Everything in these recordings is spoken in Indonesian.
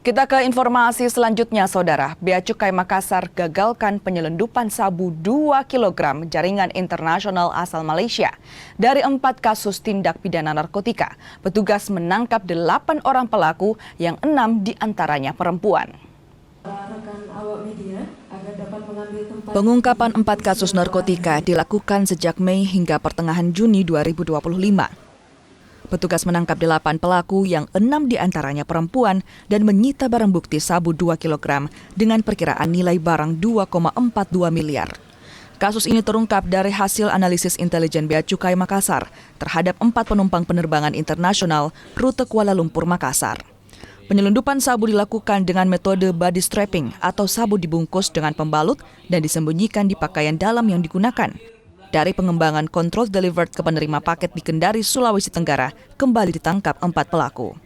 Kita ke informasi selanjutnya, Saudara. Bea Cukai Makassar gagalkan penyelundupan sabu 2 kg jaringan internasional asal Malaysia. Dari 4 kasus tindak pidana narkotika, petugas menangkap 8 orang pelaku yang 6 diantaranya perempuan. Pengungkapan 4 kasus narkotika dilakukan sejak Mei hingga pertengahan Juni 2025. Petugas menangkap 8 pelaku yang 6 diantaranya perempuan dan menyita barang bukti sabu 2 kg dengan perkiraan nilai barang 2,42 miliar. Kasus ini terungkap dari hasil analisis intelijen Bea Cukai Makassar terhadap 4 penumpang penerbangan internasional rute Kuala Lumpur Makassar. Penyelundupan sabu dilakukan dengan metode body strapping atau sabu dibungkus dengan pembalut dan disembunyikan di pakaian dalam yang digunakan. Dari pengembangan control delivered ke penerima paket di Kendari, Sulawesi Tenggara, kembali ditangkap 4 pelaku.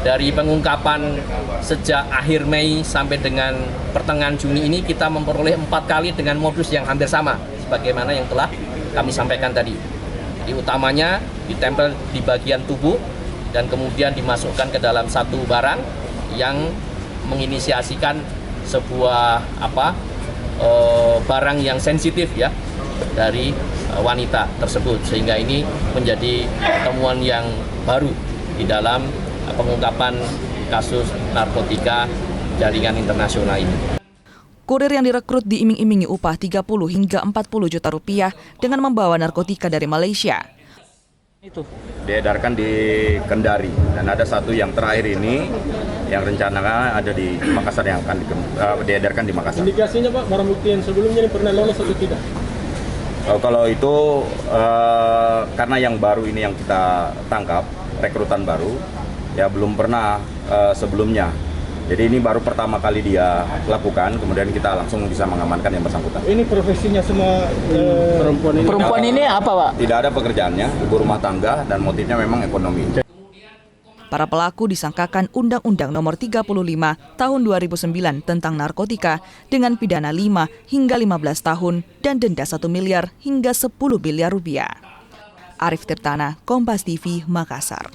Dari pengungkapan sejak akhir Mei sampai dengan pertengahan Juni ini kita memperoleh 4 kali dengan modus yang hampir sama, sebagaimana yang telah kami sampaikan tadi. Di utamanya ditempel di bagian tubuh dan kemudian dimasukkan ke dalam satu barang yang menginisiasikan sebuah barang yang sensitif ya dari wanita tersebut, sehingga ini menjadi temuan yang baru di dalam pengungkapan kasus narkotika jaringan internasional ini. Kurir yang direkrut diiming-imingi upah 30 hingga 40 juta rupiah dengan membawa narkotika dari Malaysia. Itu diedarkan di Kendari dan ada satu yang terakhir ini yang rencananya ada di Makassar yang akan diedarkan di Makassar. Indikasinya Pak, barang bukti yang sebelumnya ini pernah lolos atau tidak? Kalau itu karena yang baru ini yang kita tangkap, rekrutan baru, ya belum pernah sebelumnya. Jadi ini baru pertama kali dia lakukan, kemudian kita langsung bisa mengamankan yang bersangkutan. Ini profesinya semua perempuan ini? Perempuan ini apa Pak? Tidak ada pekerjaannya, ibu rumah tangga dan motifnya memang ekonomi. Para pelaku disangkakan Undang-Undang Nomor 35 Tahun 2009 tentang narkotika dengan pidana 5 hingga 15 tahun dan denda 1 miliar hingga 10 miliar rupiah. Arif Tirtana, Kompas TV, Makassar.